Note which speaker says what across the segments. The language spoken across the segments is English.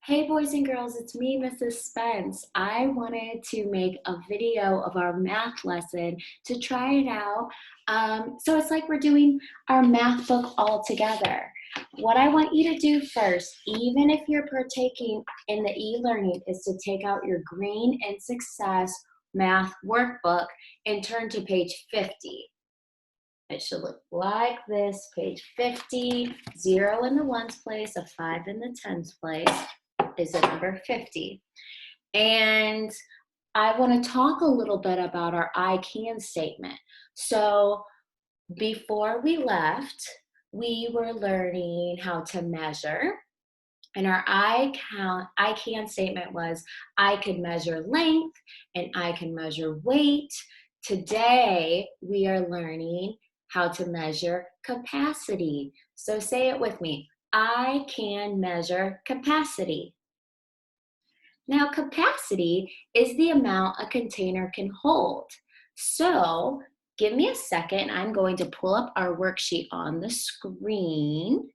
Speaker 1: Hey boys and girls, it's me, Mrs. Spence. I wanted to make a video of our math lesson to try it out. So it's like we're doing our math book all together. What I want you to do first, even if you're partaking in the e-learning, is to take out your Green and Success math workbook and turn to page 50. It should look like this, page 50, 0 in the ones place, a 5 in the tens place is the number 50. And I want to talk a little bit about our I can statement. So before we left, we were learning how to measure. And our I can statement was, I can measure length and I can measure weight. Today, we are learning how to measure capacity. So say it with me. I can measure capacity. Now, capacity is the amount a container can hold. So give me a second. I'm going to pull up our worksheet on the screen.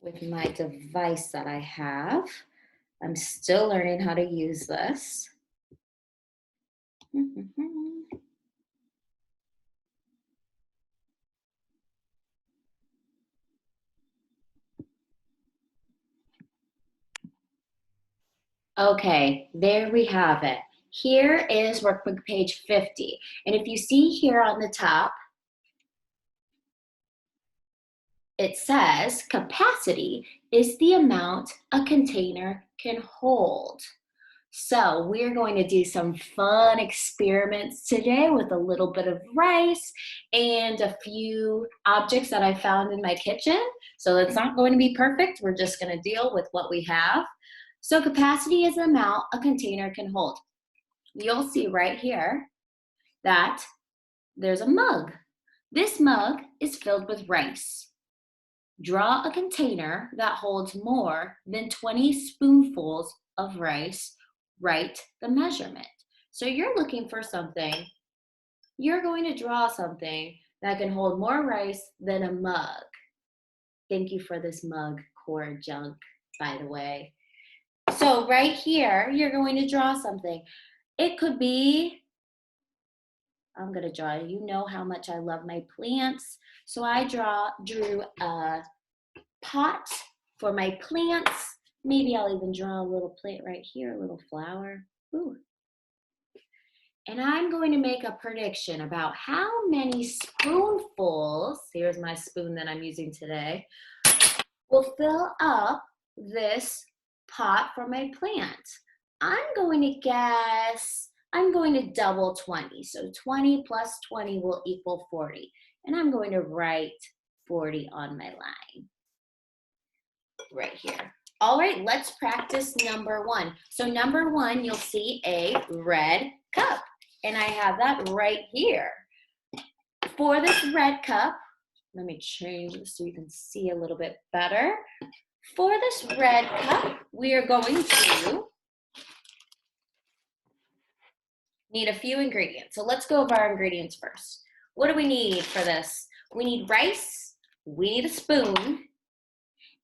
Speaker 1: With my device that I have. I'm still learning how to use this. Okay, there we have it. Here is workbook page 50. And if you see here on the top, it says capacity is the amount a container can hold. So we're going to do some fun experiments today with a little bit of rice and a few objects that I found in my kitchen. So it's not going to be perfect. We're just going to deal with what we have. So capacity is the amount a container can hold. You'll see right here that there's a mug. This mug is filled with rice. Draw a container that holds more than 20 spoonfuls of rice. Write the measurement. So you're looking for something. You're going to draw something that can hold more rice than a mug. Thank you for this mug cord junk, by the way. So right here, you're going to draw something. It could be, I'm going to draw, you know how much I love my plants. So I drew a pot for my plants. Maybe I'll even draw a little plant right here, a little flower. Ooh. And I'm going to make a prediction about how many spoonfuls, here's my spoon that I'm using today, will fill up this pot for my plant. I'm going to guess, I'm going to double 20. So 20 plus 20 will equal 40. And I'm going to write 40 on my line right here. All right, let's practice number one. So number one, you'll see a red cup. And I have that right here. For this red cup, let me change this so you can see a little bit better. For this red cup, we are going to need a few ingredients. So let's go over our ingredients first. What do we need for this? We need rice, we need a spoon,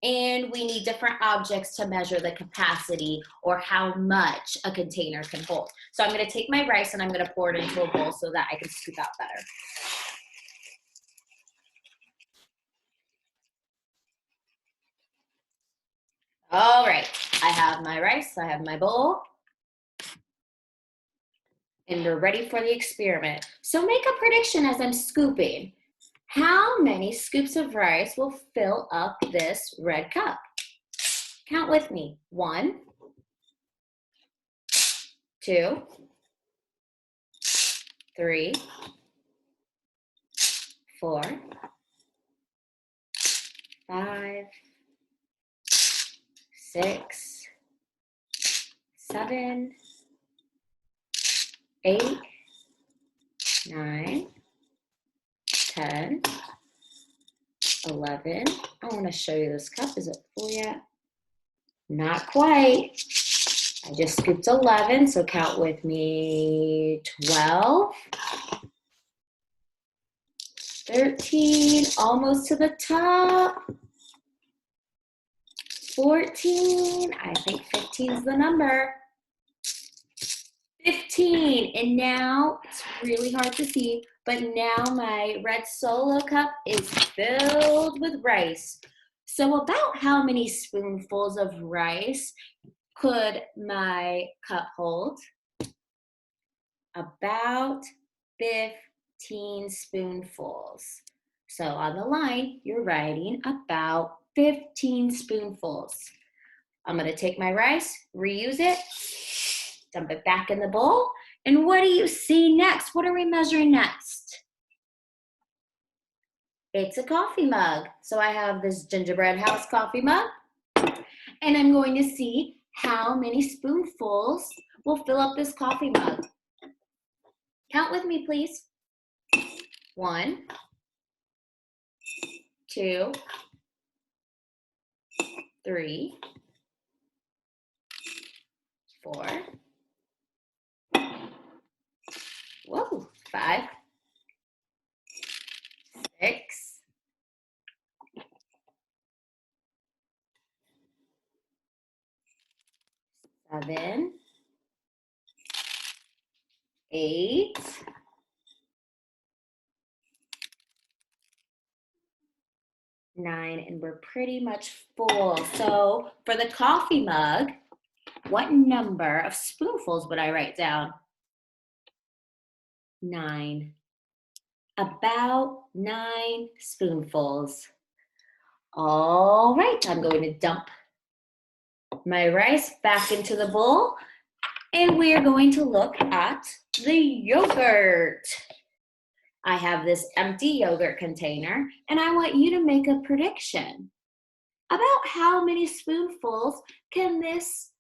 Speaker 1: and we need different objects to measure the capacity or how much a container can hold. So I'm going to take my rice and I'm going to pour it into a bowl so that I can scoop out better. All right, I have my rice, I have my bowl, and we're ready for the experiment. So make a prediction as I'm scooping. How many scoops of rice will fill up this red cup? Count with me. 1, 2, 3, 4, 5, 6, 7, 8, 9, 10, 11. I want to show you this cup. Is it full yet? Not quite. I just scooped 11, so count with me. 12, 13, almost to the top. 14, I think 15 is the number. 15, and now it's really hard to see, but now my red Solo cup is filled with rice. So about how many spoonfuls of rice could my cup hold? About 15 spoonfuls. So on the line, you're writing about 15 spoonfuls. I'm gonna take my rice, reuse it, dump it back in the bowl. And what do you see next? What are we measuring next? It's a coffee mug. So I have this Gingerbread House coffee mug, and I'm going to see how many spoonfuls will fill up this coffee mug. Count with me, please. 1, 2, 3, 4, whoa, 5, 6, 7, 8, 9, and we're pretty much full. So for the coffee mug, what number of spoonfuls would I write down? 9. About 9 spoonfuls. All right, I'm going to dump my rice back into the bowl, and we are going to look at the yogurt. I have this empty yogurt container, and I want you to make a prediction about how many spoonfuls can this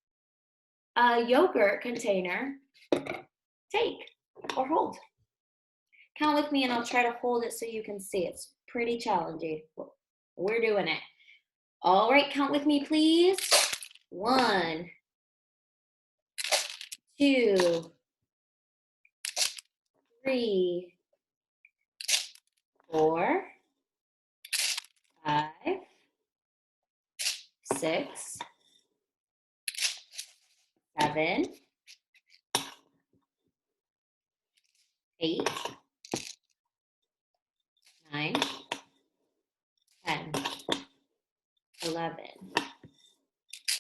Speaker 1: yogurt container take or hold. Count with me, and I'll try to hold it so you can see. It's pretty challenging. We're doing it. All right, count with me, please. 1, 2, 3, 4, 5, 6, 7, 8, 9, 10, 11,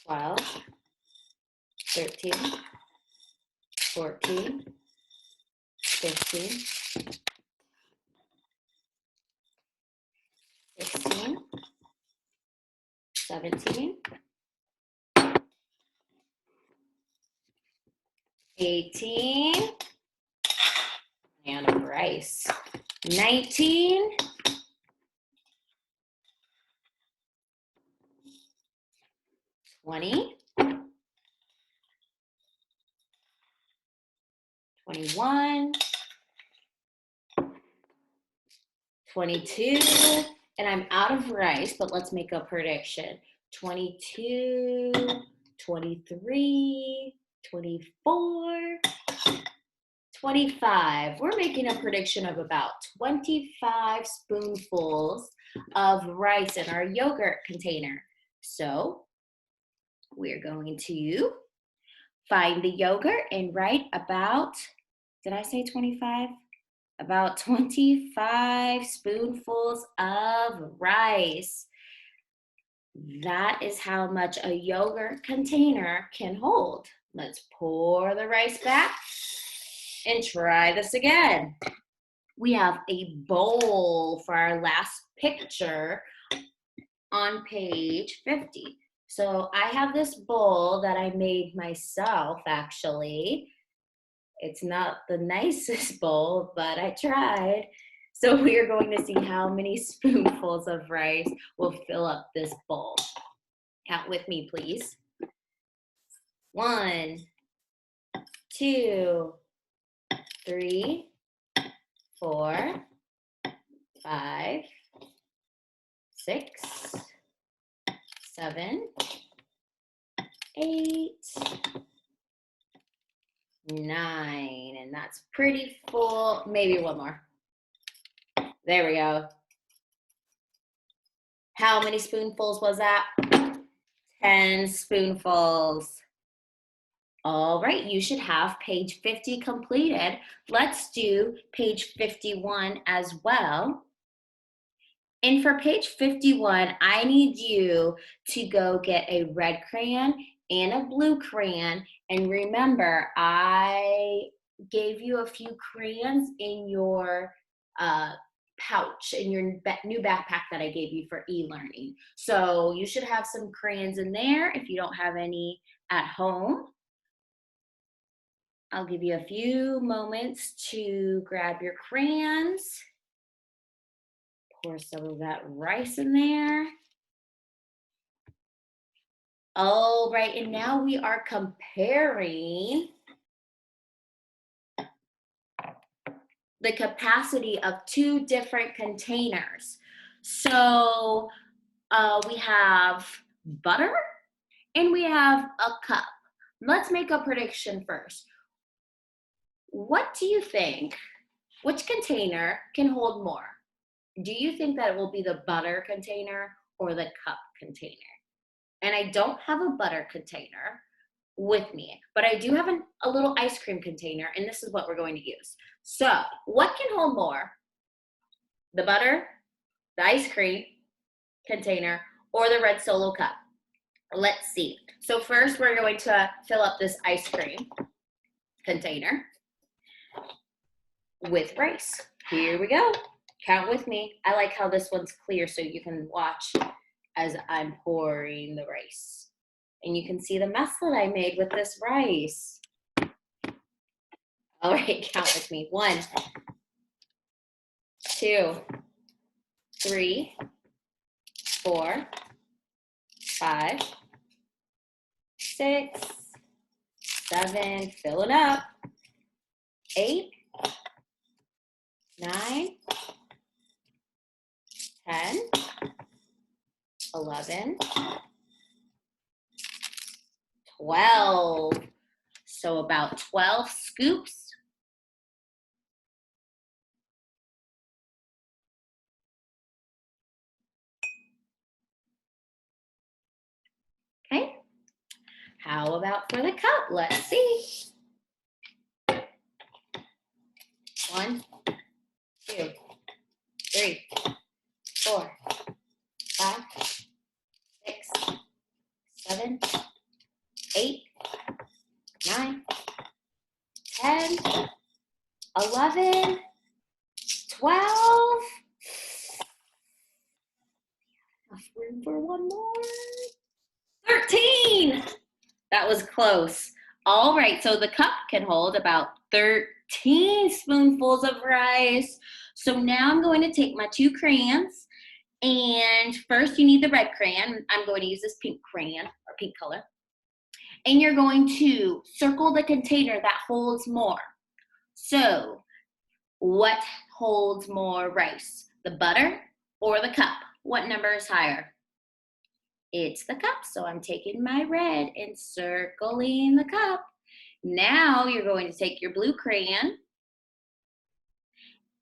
Speaker 1: 12, 13, 14, 15, 16, 17, 18, and of rice, 19, 20, 21, 22, and I'm out of rice, but let's make a prediction. 22, 23, 24, 25. We're making a prediction of about 25 spoonfuls of rice in our yogurt container. So we're going to find the yogurt and write about, did I say 25? About 25 spoonfuls of rice. That is how much a yogurt container can hold. Let's pour the rice back and try this again. We have a bowl for our last picture on page 50. So I have this bowl that I made myself, actually. It's not the nicest bowl, but I tried. So we are going to see how many spoonfuls of rice will fill up this bowl. Count with me, please. 1, 2, 3, 4, 5, 6, 7, 8, 9, and that's pretty full. Maybe one more. There we go. How many spoonfuls was that? 10 spoonfuls. All right, you should have page 50 completed. Let's do page 51 as well. And for page 51, I need you to go get a red crayon and a blue crayon. And remember, I gave you a few crayons in your pouch, in your new backpack that I gave you for e-learning. So you should have some crayons in there if you don't have any at home. I'll give you a few moments to grab your crayons. Pour some of that rice in there. All right, and now we are comparing the capacity of two different containers. So we have butter and we have a cup. Let's make a prediction first. What do you think? Which container can hold more? Do you think that it will be the butter container or the cup container? And I don't have a butter container with me, but I do have a little ice cream container, and this is what we're going to use. So what can hold more? The butter, the ice cream container, or the red Solo cup? Let's see. So first we're going to fill up this ice cream container with rice. Here we go. Count with me. I like how this one's clear so you can watch as I'm pouring the rice. And you can see the mess that I made with this rice. All right, count with me. 1, 2, 3, 4, 5, 6, 7, fill it up. 8, 9, 10, 11, 12. So about 12 scoops. Okay. How about for the cup? Let's see. 1, 2, 3, 4, 5, 6, 7, 8, 9, 10, 11, 12. Enough room for one more. 13. That was close. All right, so the cup can hold about 13 spoonfuls of rice. So now I'm going to take my 2 crayons, and first you need the red crayon. I'm going to use this pink crayon, or pink color. And you're going to circle the container that holds more. So what holds more rice? The butter or the cup? What number is higher? It's the cup. So I'm taking my red and circling the cup. Now you're going to take your blue crayon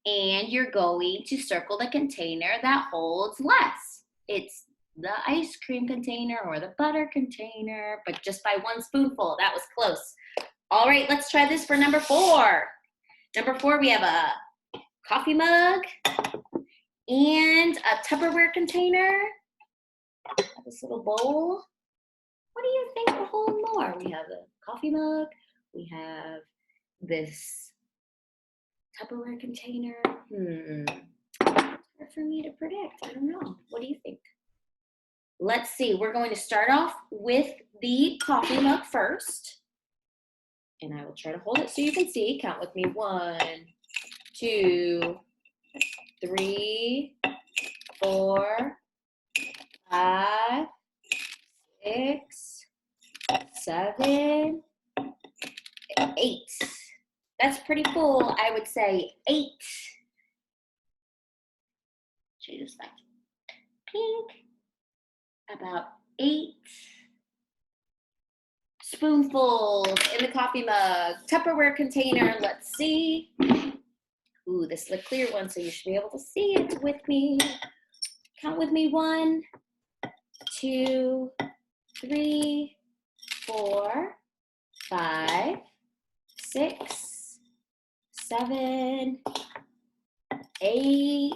Speaker 1: and you're going to circle the container that holds less. It's the ice cream container or the butter container, but just by 1 spoonful. That was close. All right, let's try this for number 4. Number 4, we have a coffee mug and a Tupperware container. This little bowl. What do you think will hold more? We have a coffee mug. We have this Tupperware container. Hard for me to predict. I don't know. What do you think? Let's see. We're going to start off with the coffee mug first. And I will try to hold it so you can see. Count with me. 1, 2, 3, 4, 5, 6, 7, 8. That's pretty full. I would say 8. Choose that pink. About 8 spoonfuls in the coffee mug. Tupperware container. Let's see. Ooh, this is a clear one, so you should be able to see it with me. Count with me. 1, 2, 3, 4, 5, 6, 7, 8,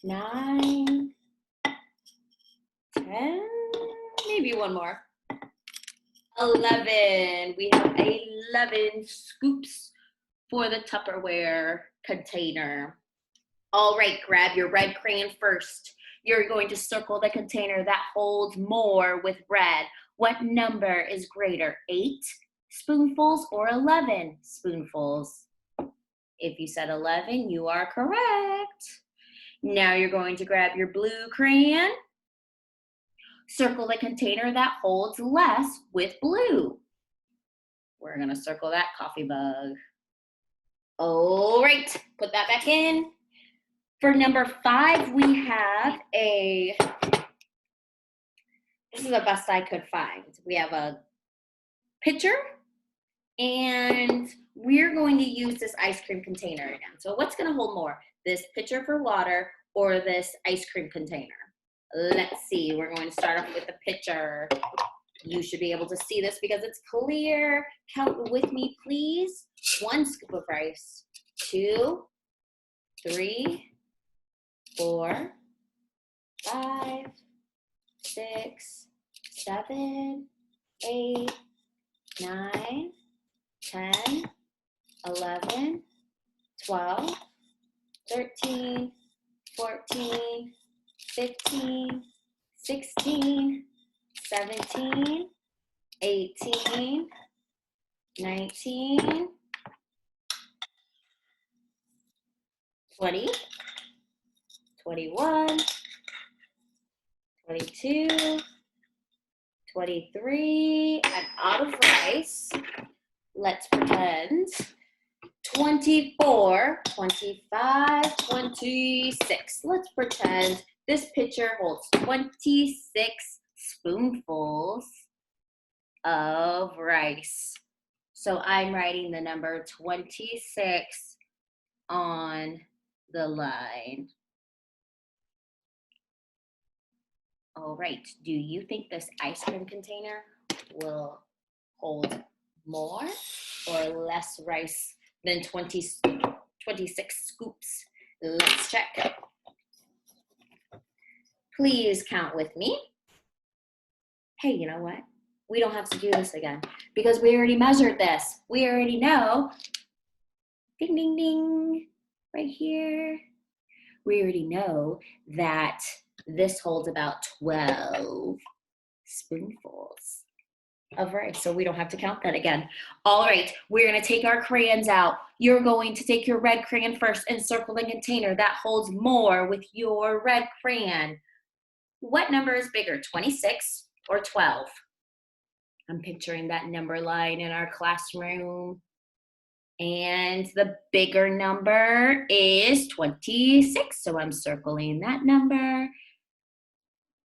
Speaker 1: 9, 10, maybe one more. 11. We have 11 scoops for the Tupperware container. All right, grab your red crayon first. You're going to circle the container that holds more with red. What number is greater, 8 spoonfuls or 11 spoonfuls? If you said 11, you are correct. Now you're going to grab your blue crayon. Circle the container that holds less with blue. We're gonna circle that coffee mug. All right, put that back in. For number 5, we have this is the best I could find. We have a pitcher, and we're going to use this ice cream container again. So what's gonna hold more, this pitcher for water or this ice cream container? Let's see, we're going to start off with the pitcher. You should be able to see this because it's clear. Count with me, please. 1 scoop of rice, 2, 3, 4, 5, 6, 7, 8, 9, 10, 11, 12, 13, 14, 15, 16, 17, 18, 19, 20, 21, 22, 23, and out of rice, let's pretend 24, 25, 26. Let's pretend this pitcher holds 26 spoonfuls of rice. So I'm writing the number 26 on the line. All right, do you think this ice cream container will hold more or less rice than 26 scoops? Let's check. Please count with me. Hey, you know what? We don't have to do this again because we already measured this. We already know, ding, ding, ding, right here. We already know that this holds about 12 spoonfuls of rice, so we don't have to count that again. All right, we're gonna take our crayons out. You're going to take your red crayon first and circle the container that holds more with your red crayon. What number is bigger, 26 or 12? I'm picturing that number line in our classroom. And the bigger number is 26, so I'm circling that number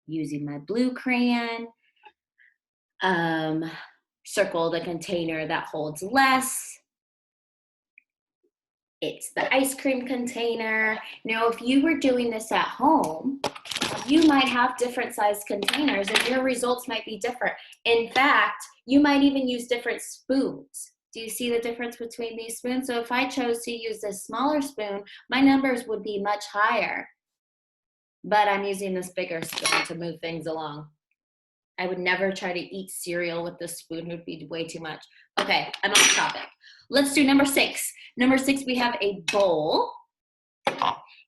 Speaker 1: using my blue crayon. Circle the container that holds less. It's the ice cream container. Now, if you were doing this at home, you might have different sized containers and your results might be different. In fact, you might even use different spoons. Do you see the difference between these spoons? So if I chose to use this smaller spoon, my numbers would be much higher. But I'm using this bigger spoon to move things along. I would never try to eat cereal with this spoon. It would be way too much. Okay, I'm off topic. Let's do number 6. Number 6, we have a bowl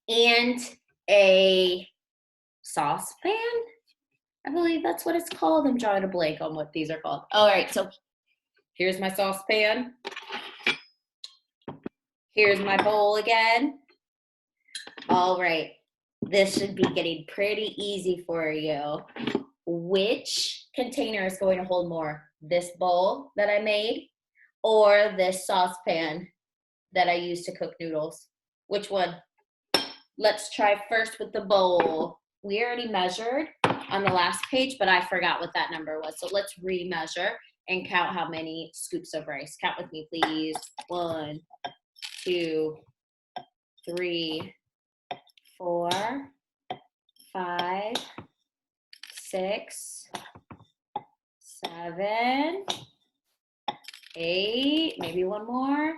Speaker 1: and a saucepan. I believe that's what it's called. I'm drawing a blank on what these are called. All right, so here's my saucepan. Here's my bowl again. All right, this should be getting pretty easy for you. Which container is going to hold more? This bowl that I made or this saucepan that I used to cook noodles? Which one? Let's try first with the bowl. We already measured on the last page, but I forgot what that number was. So let's re-measure and count how many scoops of rice. Count with me, please. 1, 2, 3, 4, 5, 6, 7, 8, maybe one more,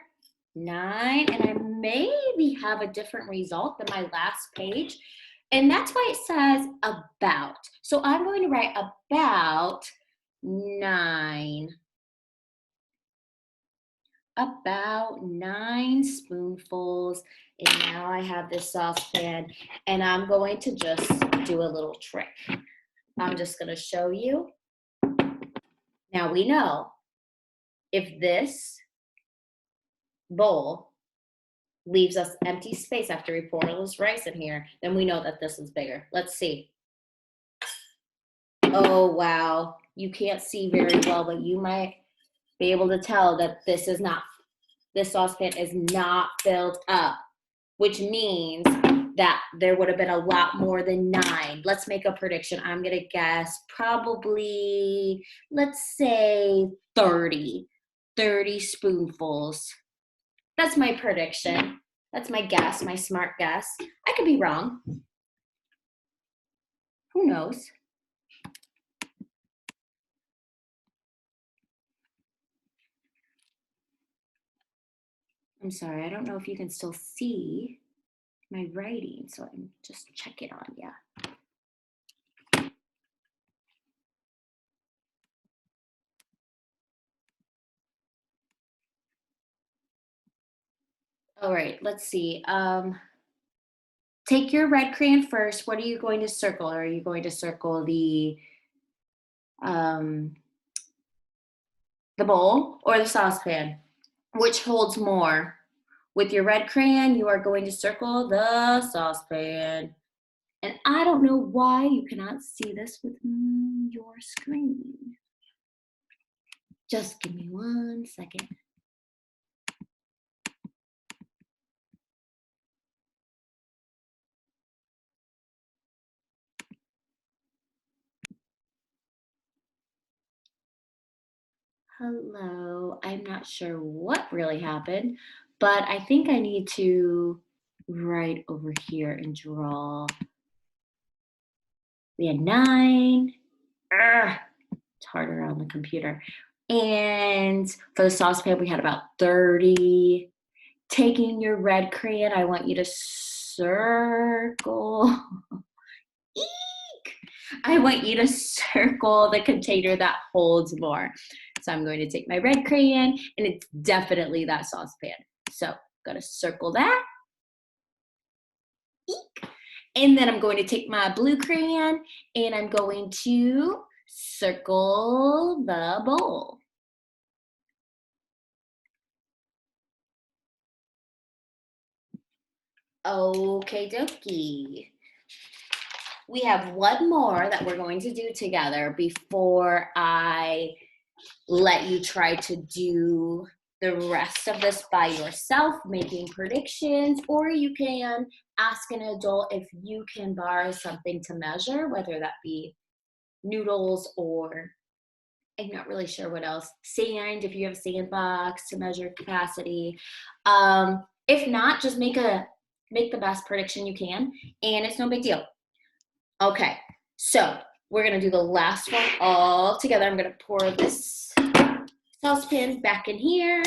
Speaker 1: 9, and I maybe have a different result than my last page. And that's why it says about. So I'm going to write about 9. About 9 spoonfuls. And now I have this saucepan, and I'm going to just do a little trick. I'm just going to show you. Now we know if this bowl leaves us empty space after we pour all this rice in here, then we know that this is bigger. Let's see. Oh, wow. You can't see very well, but you might be able to tell that this saucepan is not filled up, which means that there would have been a lot more than 9. Let's make a prediction. I'm going to guess probably, let's say 30 spoonfuls. That's my prediction. That's my guess, my smart guess. I could be wrong. Who knows? I'm sorry, I don't know if you can still see my writing, so I'm just checking on you. All right, let's see. Take your red crayon first. What are you going to circle? Are you going to circle the bowl or the saucepan? Which holds more? With your red crayon, you are going to circle the saucepan. And I don't know why you cannot see this with your screen. Just give me 1 second. Hello, I'm not sure what really happened, but I think I need to write over here and draw. We had 9. It's harder on the computer. And for the saucepan, we had about 30. Taking your red crayon, I want you to circle. Eek! I want you to circle the container that holds more. So I'm going to take my red crayon, and it's definitely that saucepan. So I'm going to circle that. Eek! And then I'm going to take my blue crayon, and I'm going to circle the bowl. Okay, dokie. We have one more that we're going to do together before I let you try to do the rest of this by yourself, making predictions, or you can ask an adult if you can borrow something to measure, whether that be noodles or I'm not really sure what else. Sand, if you have a sandbox to measure capacity. If not, just make the best prediction you can, and it's no big deal. Okay, so we're gonna do the last one all together. I'm gonna pour this saucepan back in here.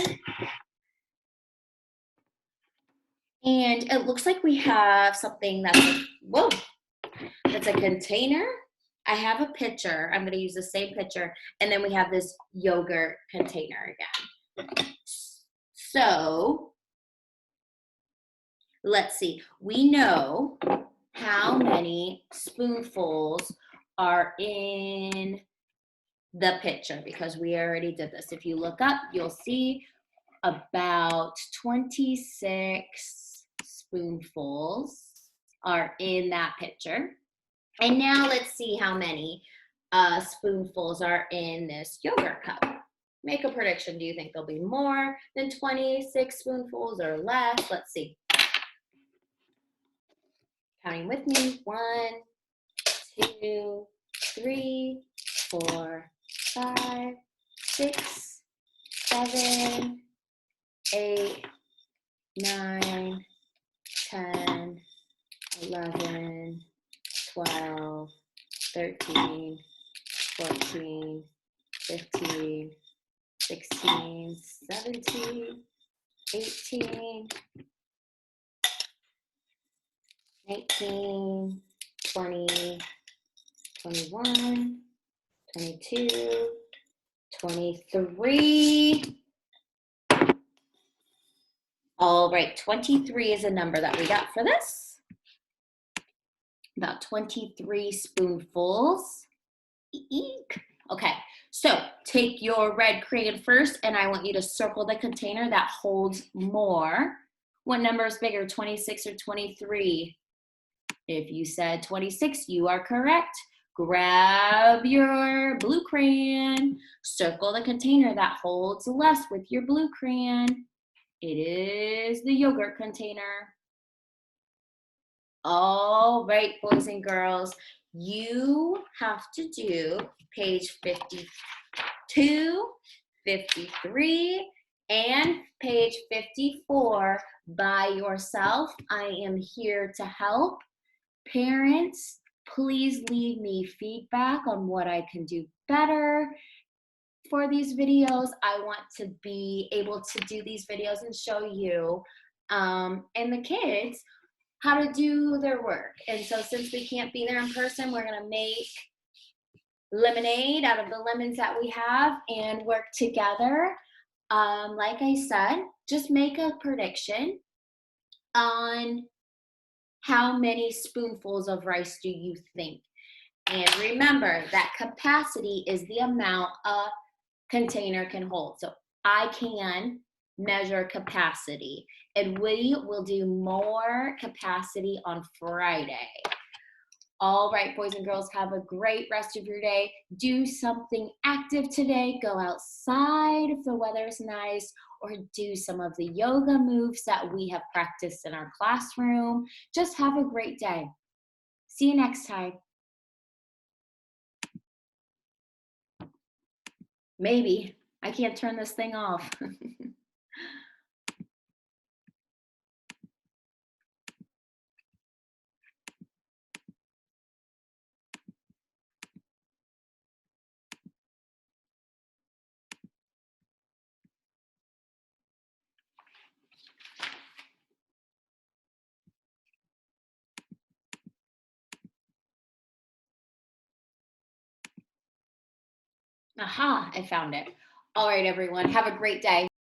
Speaker 1: And it looks like we have something that's a container. I have a pitcher. I'm gonna use the same pitcher. And then we have this yogurt container again. So let's see. We know how many spoonfuls are in the pitcher because we already did this. If you look up, you'll see about 26 spoonfuls are in that pitcher. And now let's see how many spoonfuls are in this yogurt cup. Make a prediction. Do you think there'll be more than 26 spoonfuls or less? Let's see. Counting with me. 1, 2, 3, 4, 5, 6, 7, 8, 9, 10, 11, 12, 13, 14, 15, 16, 17, 18, 19, 20, 21, 22, 23. All right, 23 is a number that we got for this. About 23 spoonfuls. Eek. Okay, so take your red crayon first, and I want you to circle the container that holds more. What number is bigger, 26 or 23? If you said 26, you are correct. Grab your blue crayon, circle the container that holds less with your blue crayon. It is the yogurt container. All right, boys and girls, you have to do page 52, 53, and page 54 by yourself. I am here to help. Parents, please leave me feedback on what I can do better for these videos. I want to be able to do these videos and show you and the kids how to do their work. And so since we can't be there in person, we're gonna make lemonade out of the lemons that we have and work together. Like I said, just make a prediction on how many spoonfuls of rice do you think? And remember that capacity is the amount a container can hold. So I can measure capacity, and we will do more capacity on Friday. All right, boys and girls, have a great rest of your day. Do something active today. Go outside if the weather is nice, or do some of the yoga moves that we have practiced in our classroom. Just have a great day. See you next time. Maybe. I can't turn this thing off. Aha, I found it. All right, everyone, have a great day.